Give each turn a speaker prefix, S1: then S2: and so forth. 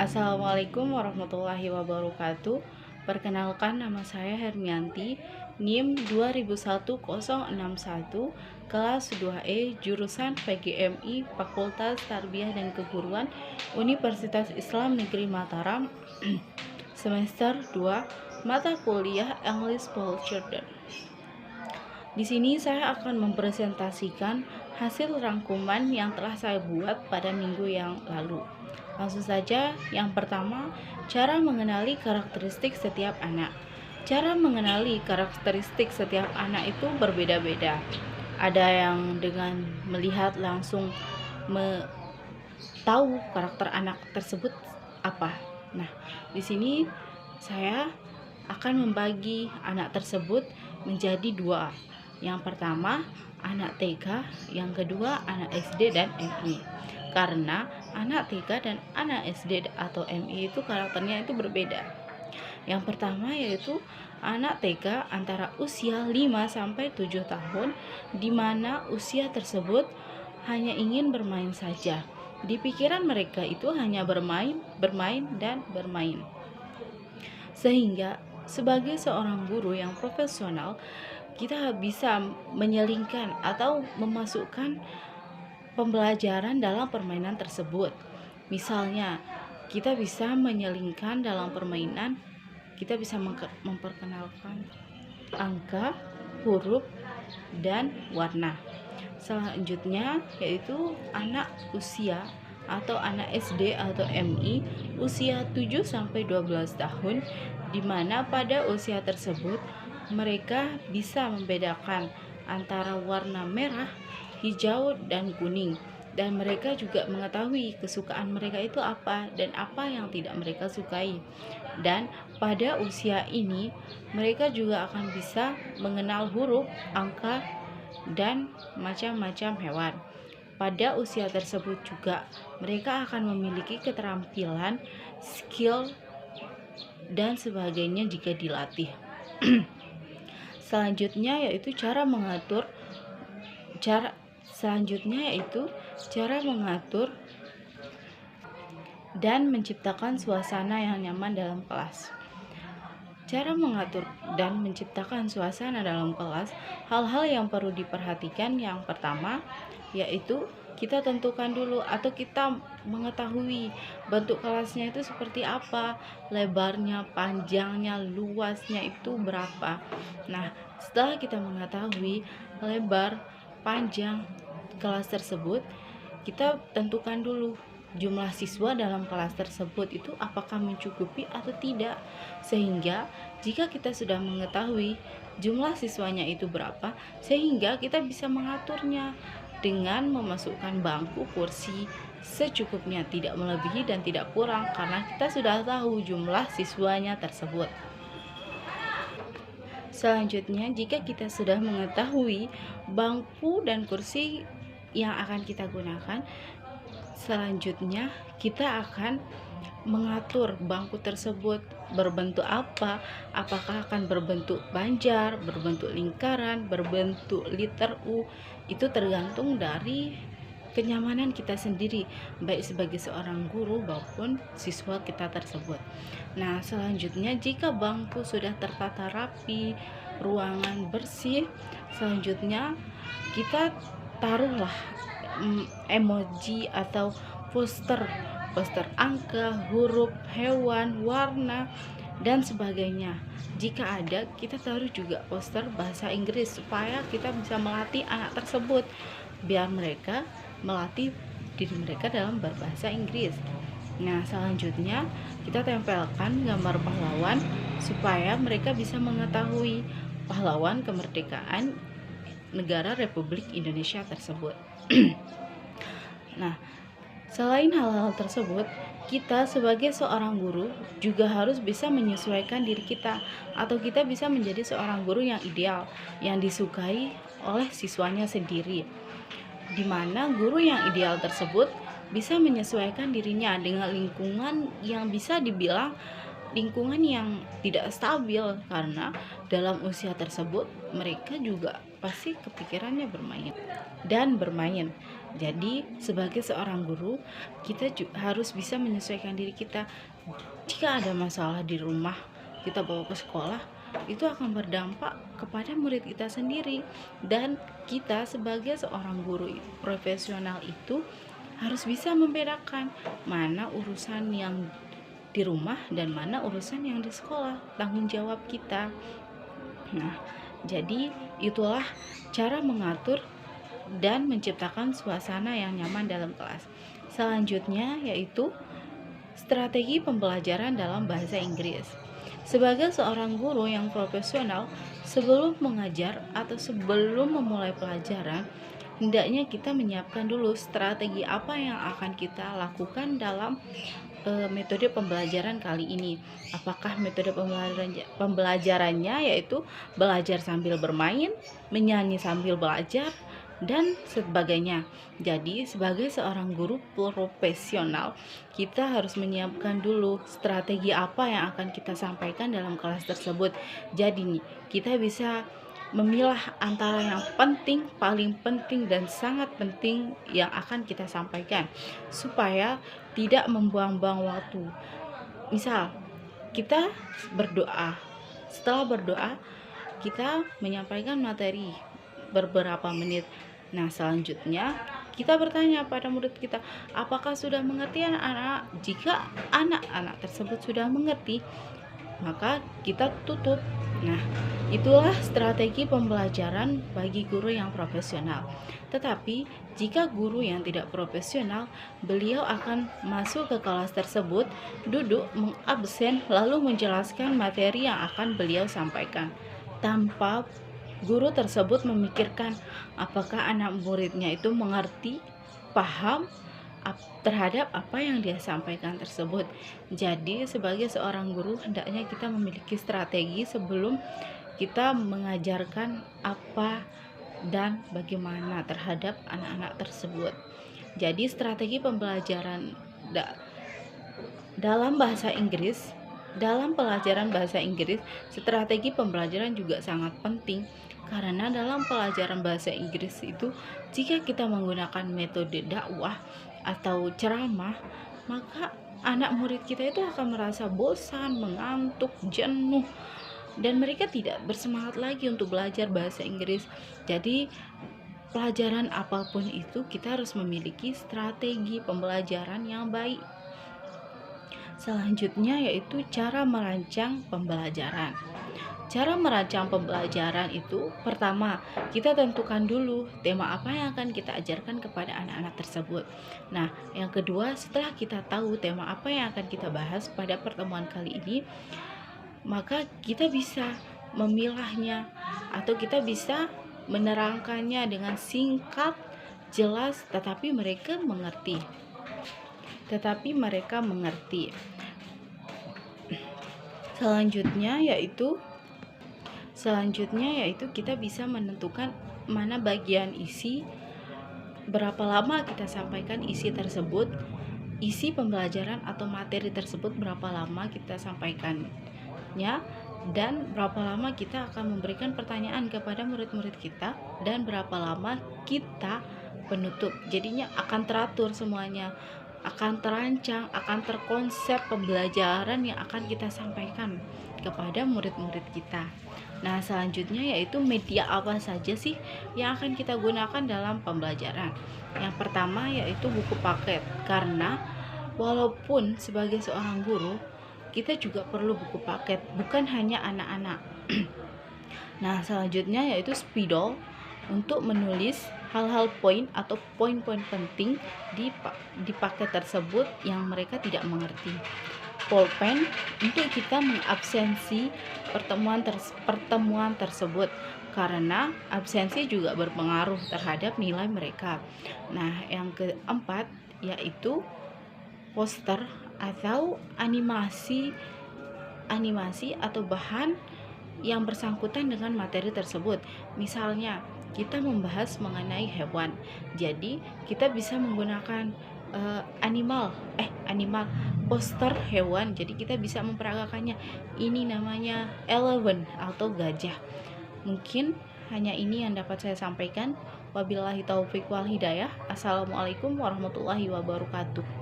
S1: Assalamualaikum warahmatullahi wabarakatuh. Perkenalkan, nama saya Hermianti, NIM 201061, kelas 2E, jurusan PGMI, Fakultas Tarbiyah dan Keguruan, Universitas Islam Negeri Mataram, semester 2, mata kuliah English for Children. Di sini saya akan mempresentasikan hasil rangkuman yang telah saya buat pada minggu yang lalu. Langsung saja, yang pertama, cara mengenali karakteristik setiap anak. Cara mengenali karakteristik setiap anak itu berbeda-beda. Ada yang dengan melihat langsung tahu karakter anak tersebut apa. Nah, di sini saya akan membagi anak tersebut menjadi dua. Yang pertama, anak TK, yang kedua anak SD dan MI. Karena anak TK dan anak SD atau MI itu karakternya itu berbeda. Yang pertama yaitu anak TK antara usia 5 sampai 7 tahun, di mana usia tersebut hanya ingin bermain saja. Di pikiran mereka itu hanya bermain, dan bermain. Sehingga sebagai seorang guru yang profesional, kita bisa menyelingkan atau memasukkan pembelajaran dalam permainan tersebut. Misalnya, kita bisa menyelingkan dalam permainan, kita bisa memperkenalkan angka, huruf, dan warna. Selanjutnya yaitu anak usia atau anak SD atau MI usia 7 sampai 12 tahun, di mana pada usia tersebut mereka bisa membedakan antara warna merah, hijau, dan kuning, dan mereka juga mengetahui kesukaan mereka itu apa dan apa yang tidak mereka sukai. Dan pada usia ini mereka juga akan bisa mengenal huruf, angka, dan macam-macam hewan. Pada usia tersebut juga mereka akan memiliki keterampilan, skill, dan sebagainya jika dilatih. Selanjutnya yaitu cara mengatur dan menciptakan suasana yang nyaman dalam kelas. Cara mengatur dan menciptakan suasana dalam kelas, hal-hal yang perlu diperhatikan yang pertama yaitu kita tentukan dulu atau kita mengetahui bentuk kelasnya itu seperti apa, lebarnya, panjangnya, luasnya itu berapa. Nah, setelah kita mengetahui lebar, panjang kelas tersebut, kita tentukan dulu jumlah siswa dalam kelas tersebut itu apakah mencukupi atau tidak. Sehingga jika kita sudah mengetahui jumlah siswanya itu berapa, sehingga kita bisa mengaturnya dengan memasukkan bangku, kursi secukupnya, tidak melebihi dan tidak kurang, karena kita sudah tahu jumlah siswanya tersebut. Selanjutnya, jika kita sudah mengetahui bangku dan kursi yang akan kita gunakan, selanjutnya kita akan mengatur bangku tersebut berbentuk apa, apakah akan berbentuk banjar, berbentuk lingkaran, berbentuk liter U. Itu tergantung dari kenyamanan kita sendiri, baik sebagai seorang guru maupun siswa kita tersebut. Nah, selanjutnya jika bangku sudah tertata rapi, ruangan bersih, selanjutnya kita taruhlah emoji atau poster angka, huruf, hewan, warna, dan sebagainya. Jika ada, kita taruh juga poster bahasa Inggris supaya kita bisa melatih anak tersebut biar mereka melatih diri mereka dalam berbahasa Inggris. Nah, selanjutnya kita tempelkan gambar pahlawan supaya mereka bisa mengetahui pahlawan kemerdekaan negara Republik Indonesia tersebut. Nah, selain hal-hal tersebut, kita sebagai seorang guru juga harus bisa menyesuaikan diri kita, atau kita bisa menjadi seorang guru yang ideal, yang disukai oleh siswanya sendiri, di mana guru yang ideal tersebut bisa menyesuaikan dirinya dengan lingkungan yang bisa dibilang lingkungan yang tidak stabil, karena dalam usia tersebut mereka juga pasti kepikirannya bermain. Jadi sebagai seorang guru, kita harus bisa menyesuaikan diri kita. Jika ada masalah di rumah, kita bawa ke sekolah, itu akan berdampak kepada murid kita sendiri. Dan kita sebagai seorang guru profesional itu harus bisa membedakan mana urusan yang di rumah dan mana urusan yang di sekolah, tanggung jawab kita. Nah, jadi itulah cara mengatur dan menciptakan suasana yang nyaman dalam kelas. Selanjutnya yaitu strategi pembelajaran dalam bahasa Inggris. Sebagai seorang guru yang profesional, sebelum mengajar atau sebelum memulai pelajaran, hendaknya kita menyiapkan dulu strategi apa yang akan kita lakukan dalam metode pembelajaran kali ini. Apakah metode pembelajarannya yaitu belajar sambil bermain, menyanyi sambil belajar, dan sebagainya. Jadi sebagai seorang guru profesional, kita harus menyiapkan dulu strategi apa yang akan kita sampaikan dalam kelas tersebut. Jadi kita bisa memilah antara yang penting, paling penting, dan sangat penting yang akan kita sampaikan supaya tidak membuang-buang waktu. Misal kita berdoa, setelah berdoa kita menyampaikan materi beberapa menit. Nah, selanjutnya kita bertanya pada murid kita, apakah sudah mengerti anak-anak? Jika anak-anak tersebut sudah mengerti, maka kita tutup. Nah, itulah strategi pembelajaran bagi guru yang profesional. Tetapi jika guru yang tidak profesional, beliau akan masuk ke kelas tersebut, duduk, mengabsen, lalu menjelaskan materi yang akan beliau sampaikan tanpa guru tersebut memikirkan apakah anak muridnya itu mengerti, paham terhadap apa yang dia sampaikan tersebut. Jadi sebagai seorang guru hendaknya kita memiliki strategi sebelum kita mengajarkan apa dan bagaimana terhadap anak-anak tersebut. Jadi strategi pembelajaran dalam bahasa Inggris, dalam pelajaran bahasa Inggris, strategi pembelajaran juga sangat penting. Karena dalam pelajaran bahasa Inggris itu, jika kita menggunakan metode dakwah atau ceramah, maka anak murid kita itu akan merasa bosan, mengantuk, jenuh, dan mereka tidak bersemangat lagi untuk belajar bahasa Inggris. Jadi pelajaran apapun itu kita harus memiliki strategi pembelajaran yang baik. Selanjutnya yaitu cara merancang pembelajaran. Cara merancang pembelajaran itu, pertama, kita tentukan dulu tema apa yang akan kita ajarkan kepada anak-anak tersebut. Nah, yang kedua, setelah kita tahu tema apa yang akan kita bahas pada pertemuan kali ini, maka kita bisa memilahnya atau kita bisa menerangkannya dengan singkat, jelas, tetapi mereka mengerti. Selanjutnya yaitu kita bisa menentukan mana bagian isi, berapa lama kita sampaikan isi tersebut, isi pembelajaran atau materi tersebut berapa lama kita sampaikannya, dan berapa lama kita akan memberikan pertanyaan kepada murid-murid kita, dan berapa lama kita penutup. Jadinya akan teratur semuanya, akan terancang, akan terkonsep pembelajaran yang akan kita sampaikan kepada murid-murid kita. Nah, selanjutnya yaitu media apa saja sih yang akan kita gunakan dalam pembelajaran. Yang pertama yaitu buku paket, karena walaupun sebagai seorang guru kita juga perlu buku paket, bukan hanya anak-anak. Nah, selanjutnya yaitu spidol untuk menulis hal-hal poin atau poin-poin penting di paket tersebut yang mereka tidak mengerti. Pulpen untuk kita mengabsensi pertemuan tersebut, karena absensi juga berpengaruh terhadap nilai mereka. Nah, yang keempat yaitu poster atau animasi atau bahan yang bersangkutan dengan materi tersebut. Misalnya kita membahas mengenai hewan, jadi kita bisa menggunakan animal poster hewan. Jadi kita bisa memperagakannya, ini namanya elephant atau gajah. Mungkin hanya ini yang dapat saya sampaikan. Wabillahi taufik wal hidayah. Assalamualaikum warahmatullahi wabarakatuh.